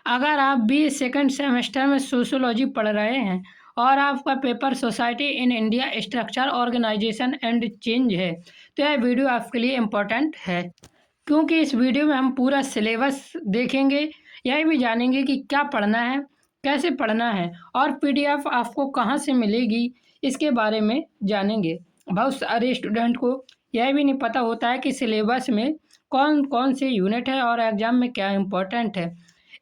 अगर आप भी सेकंड सेमेस्टर में सोशियोलॉजी पढ़ रहे हैं और आपका paper society in India structure organisation and change है, तो यह वीडियो आपके लिए इम्पोर्टेंट है, क्योंकि इस वीडियो में हम पूरा सिलेबस देखेंगे। यह भी जानेंगे कि क्या पढ़ना है, कैसे पढ़ना है और पीडीएफ आपको कहाँ से मिलेगी, इसके बारे में जानेंगे। बहुत सारे स्टूडेंट को यह भी नहीं पता होता है कि सिलेबस में कौन कौन से यूनिट है और एग्ज़ाम में क्या इम्पोर्टेंट है।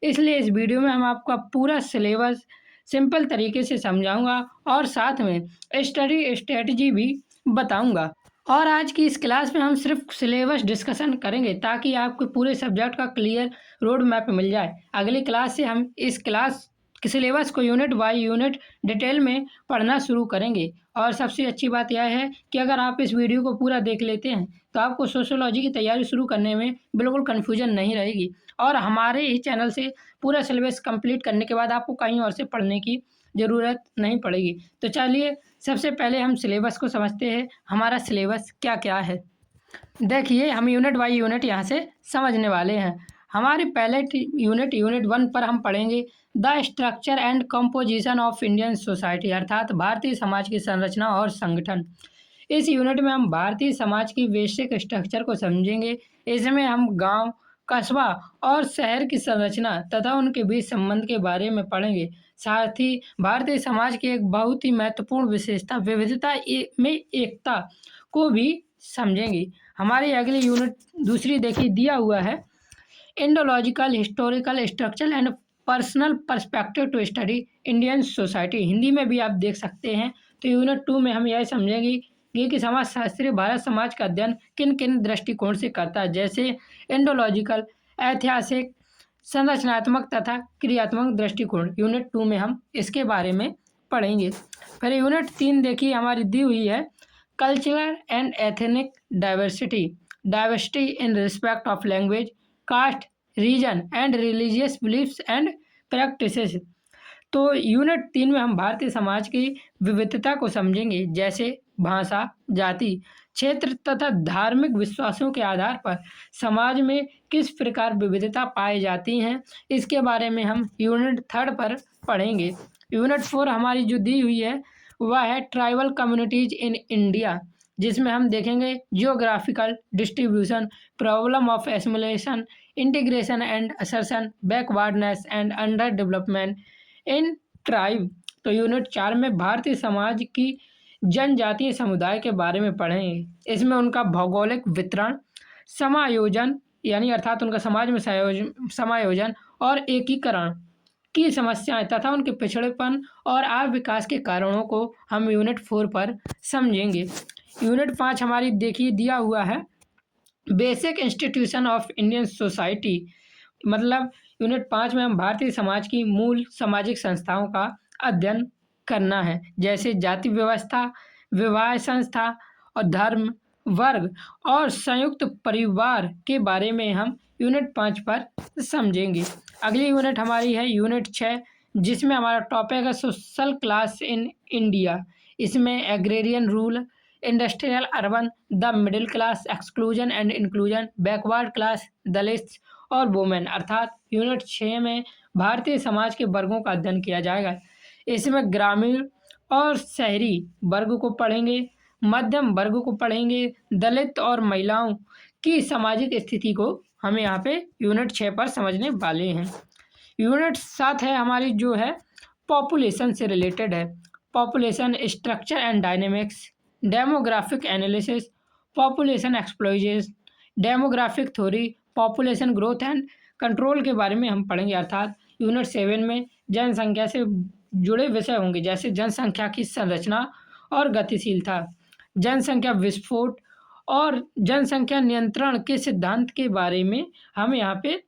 इसलिए इस वीडियो में हम आपका पूरा सिलेबस सिंपल तरीके से समझाऊंगा और साथ में स्टडी स्ट्रेटजी भी बताऊंगा। और आज की इस क्लास में हम सिर्फ सिलेबस डिस्कशन करेंगे ताकि आपको पूरे सब्जेक्ट का क्लियर रोड मैप मिल जाए। अगली क्लास से हम इस क्लास के सिलेबस को यूनिट बाय यूनिट डिटेल में पढ़ना शुरू करेंगे। और सबसे अच्छी बात यह है कि अगर आप इस वीडियो को पूरा देख लेते हैं तो आपको सोशियोलॉजी की तैयारी शुरू करने में बिल्कुल कन्फ्यूजन नहीं रहेगी और हमारे ही चैनल से पूरा सिलेबस कंप्लीट करने के बाद आपको कहीं और से पढ़ने की ज़रूरत नहीं पड़ेगी। तो चलिए सबसे पहले हम सिलेबस को समझते हैं, हमारा सिलेबस क्या क्या है। देखिए, हम यूनिट बाय यूनिट यहाँ से समझने वाले हैं। हमारे पहले यूनिट 1 पर हम पढ़ेंगे the structure and composition of Indian society, अर्थात भारतीय समाज की संरचना और संगठन। इस यूनिट में हम भारतीय समाज की बेसिक स्ट्रक्चर को समझेंगे। इसमें हम गांव, कस्बा और शहर की संरचना तथा उनके बीच संबंध के बारे में पढ़ेंगे। साथ ही भारतीय समाज की एक बहुत ही महत्वपूर्ण विशेषता विविधता में एकता को भी समझेंगे। हमारी अगली यूनिट दूसरी देखिए दिया हुआ है Indological historical structure and personal perspective to study Indian society, Hindi में भी आप देख सकते हैं। तो यूनिट 2 में हम यह समझेंगे कि समाजशास्त्री भारत समाज का अध्ययन किन किन दृष्टिकोण से करता है, जैसे इंडोलॉजिकल, ऐतिहासिक, संरचनात्मक तथा क्रियात्मक दृष्टिकोण। यूनिट 2 में हम इसके बारे में पढ़ेंगे। फिर यूनिट 3 देखिए हमारी दी हुई है cultural and ethnic diversity, diversity in respect of language, caste, region and religious beliefs and practices. तो यूनिट 3 में हम भारतीय समाज की विविधता को समझेंगे, जैसे भाषा, जाति, क्षेत्र तथा धार्मिक विश्वासों के आधार पर समाज में किस प्रकार विविधता पाई जाती हैं, इसके बारे में हम यूनिट 3 पर पढ़ेंगे। यूनिट 4 हमारी जो दी हुई है वह है ट्राइबल कम्युनिटीज इन इंडिया, जिसमें हम देखेंगे geographical distribution, problem of assimilation, integration and assertion, backwardness and under development in tribe. तो यूनिट 4 में भारतीय समाज की जनजातीय समुदाय के बारे में पढ़ेंगे। इसमें उनका भौगोलिक वितरण, समायोजन यानी अर्थात उनका समाज में समायोजन और एकीकरण की समस्याएं तथा उनके पिछड़ेपन और अविकास के कारणों को हम यूनिट 4 पर समझेंगे। यूनिट 5 हमारी देखिए दिया हुआ है basic institution of Indian society, मतलब यूनिट 5 में हम भारतीय समाज की मूल सामाजिक संस्थाओं का अध्ययन करना है, जैसे जाति व्यवस्था, विवाह संस्था और धर्म, वर्ग और संयुक्त परिवार के बारे में हम यूनिट 5 पर समझेंगे। अगली यूनिट हमारी है यूनिट 6, जिसमें हमारा टॉपिक है सोशल क्लास इन इंडिया। इसमें agrarian rule, industrial urban, the middle class, exclusion and inclusion, backward class, Dalits और वुमेन, अर्थात यूनिट 6 में भारतीय समाज के वर्गों का अध्ययन किया जाएगा। इसमें ग्रामीण और शहरी वर्ग को पढ़ेंगे, मध्यम वर्ग को पढ़ेंगे, दलित और महिलाओं की सामाजिक स्थिति को हम यहाँ पे यूनिट 6 पर समझने वाले हैं। यूनिट 7 है हमारी जो है पॉपुलेशन से रिलेटेड है, population structure and dynamics, demographic analysis, population exploitation, demographic theory, population growth and control के बारे में हम पढ़ेंगे। अर्थात यूनिट 7 में जनसंख्या से जुड़े विषय होंगे, जैसे जनसंख्या की संरचना और गतिशीलता, जनसंख्या विस्फोट और जनसंख्या नियंत्रण के सिद्धांत के बारे में हम यहाँ पे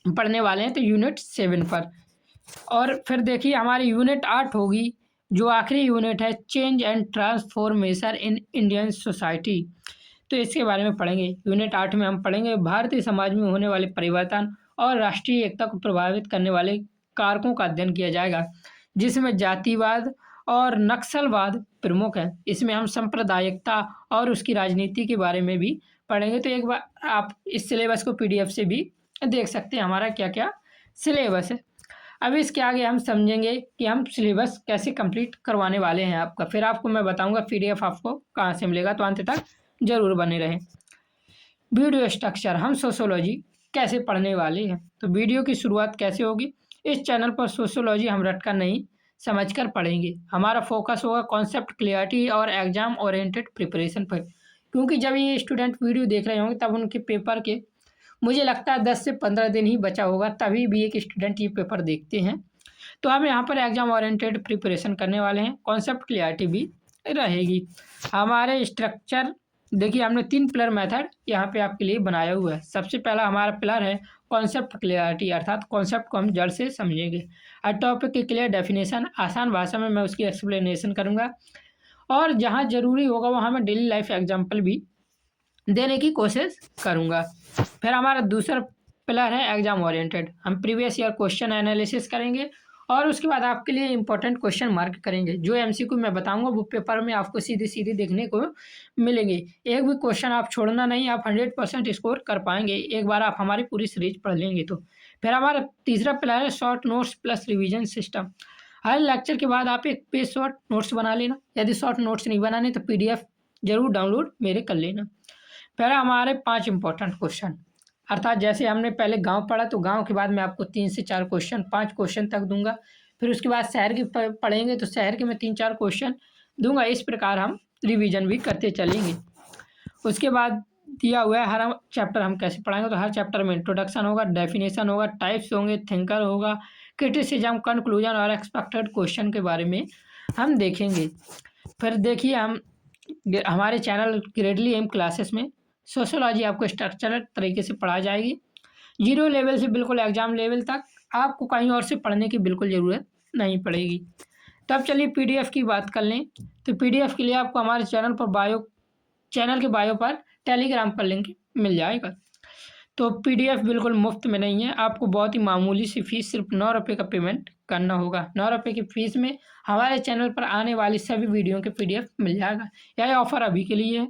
पढ़ने वाले हैं, तो यूनिट 7 पर। और फिर देखिए हमारी यूनिट 8 होगी, जो आखिरी यूनिट है change and transformation in Indian society. तो इसके बारे में पढ़ेंगे। यूनिट 8 में हम पढ़ेंगे भारतीय समाज में होने वाले परिवर्तन और राष्ट्रीय एकता को प्रभावित करने वाले कारकों का अध्ययन किया जाएगा, जिसमें जातिवाद और नक्सलवाद प्रमुख है। इसमें हम सांप्रदायिकता और उसकी राजनीति के बारे में भी पढ़ेंगे। तो एक बार आप इस सिलेबस को पीडीएफ से भी देख सकते हैं हमारा क्या क्या सिलेबस है। अब इसके आगे हम समझेंगे कि हम सिलेबस कैसे कंप्लीट करवाने वाले हैं आपका। फिर आपको मैं बताऊंगा पीडीएफ आपको कहाँ से मिलेगा, तो अंत तक जरूर बने रहें। वीडियो स्ट्रक्चर, हम सोशोलॉजी कैसे पढ़ने वाले हैं। तो वीडियो की शुरुआत कैसे होगी, इस चैनल पर सोशोलॉजी हम रटकर नहीं समझकर पढ़ेंगे। हमारा फोकस होगा कॉन्सेप्ट क्लियरिटी और एग्जाम ओरिएंटेड प्रिपरेशन पर, क्योंकि जब ये स्टूडेंट वीडियो देख रहे होंगे तब उनके पेपर के मुझे लगता है 10 से 15 दिन ही बचा होगा, तभी भी एक स्टूडेंट ये पेपर देखते हैं। तो हम यहाँ पर एग्जाम ओरिएंटेड प्रिपरेशन करने वाले हैं, कॉन्सेप्ट क्लियरिटी भी रहेगी। हमारे स्ट्रक्चर देखिए, हमने 3 पिलर मेथड यहाँ पे आपके लिए बनाया हुआ है। सबसे पहला हमारा पिलर है कॉन्सेप्ट क्लियरिटी, अर्थात कॉन्सेप्ट को हम जड़ से समझेंगे। और टॉपिक की क्लियर डेफिनेशन, आसान भाषा में मैं उसकी एक्सप्लेनेशन करूँगा, और जहाँ ज़रूरी होगा वहाँ मैं डेली लाइफ एग्जाम्पल भी देने की कोशिश करूँगा। फिर हमारा दूसरा पिलर है एग्जाम ओरिएंटेड, हम प्रीवियस ईयर क्वेश्चन एनालिसिस करेंगे और उसके बाद आपके लिए इंपॉर्टेंट क्वेश्चन मार्क करेंगे। जो एमसीक्यू मैं बताऊंगा वो पेपर में आपको सीधे सीधे देखने को मिलेंगे। एक भी क्वेश्चन आप छोड़ना नहीं, आप 100% स्कोर कर पाएंगे एक बार आप हमारी पूरी सीरीज पढ़ लेंगे तो। फिर हमारा तीसरा पिलर है short notes plus revision system. हर लेक्चर के बाद आप एक पेज शॉर्ट नोट्स बना लेना, यदि शॉर्ट नोट्स नहीं बनाने तो PDF जरूर डाउनलोड मेरे कर लेना। फिर हमारे 5 इंपॉर्टेंट क्वेश्चन, अर्थात जैसे हमने पहले गांव पढ़ा तो गांव के बाद मैं आपको 3 से 4 क्वेश्चन 5 क्वेश्चन तक दूंगा। फिर उसके बाद शहर के पढ़ेंगे तो शहर के मैं 3-4 क्वेश्चन दूंगा। इस प्रकार हम रिवीजन भी करते चलेंगे। उसके बाद दिया हुआ है हर चैप्टर हम कैसे पढ़ाएंगे, तो हर चैप्टर में इंट्रोडक्शन होगा, डेफिनेशन होगा, टाइप्स होंगे, थिंकर होगा, क्रिटिसिज्म, कंक्लूजन और एक्सपेक्टेड क्वेश्चन के बारे में हम देखेंगे। फिर देखिए, हम हमारे चैनल ग्रेडली एम क्लासेस में सोशोलॉजी आपको स्ट्रक्चरल तरीके से पढ़ाई जाएगी। 0 लेवल से बिल्कुल एग्जाम लेवल तक, आपको कहीं और से पढ़ने की बिल्कुल ज़रूरत नहीं पड़ेगी। तब चलिए PDF की बात कर लें। तो PDF के लिए आपको हमारे चैनल के बायो पर टेलीग्राम पर लिंक मिल जाएगा। तो PDF बिल्कुल मुफ्त में नहीं है, आपको बहुत ही मामूली सी फीस सिर्फ 9 रुपये का पेमेंट करना होगा। 9 रुपये की फ़ीस में हमारे चैनल पर आने वाली सभी वीडियो के PDF मिल जाएगा। यह ऑफ़र अभी के लिए है,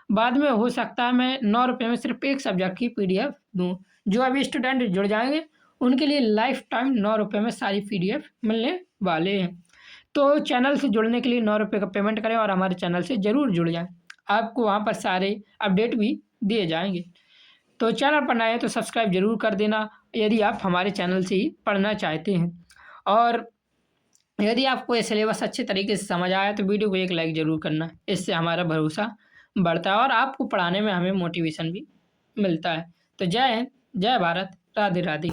बाद में हो सकता है मैं 9 रुपये में सिर्फ एक सब्जेक्ट की PDF दूँ। जो अभी स्टूडेंट जुड़ जाएंगे उनके लिए लाइफ टाइम 9 रुपये में सारी PDF मिलने वाले हैं। तो चैनल से जुड़ने के लिए 9 रुपये का पेमेंट करें और हमारे चैनल से ज़रूर जुड़ जाएं, आपको वहाँ पर सारे अपडेट भी दिए जाएंगे। तो चैनल पर नए हैं तो सब्सक्राइब जरूर कर देना यदि आप हमारे चैनल से ही पढ़ना चाहते हैं। और यदि आपको ये सिलेबस अच्छे तरीके से समझ आया तो वीडियो को एक लाइक ज़रूर करना, इससे हमारा भरोसा बढ़ता है और आपको पढ़ाने में हमें मोटिवेशन भी मिलता है। तो जय हिंद, जय भारत, राधे राधे।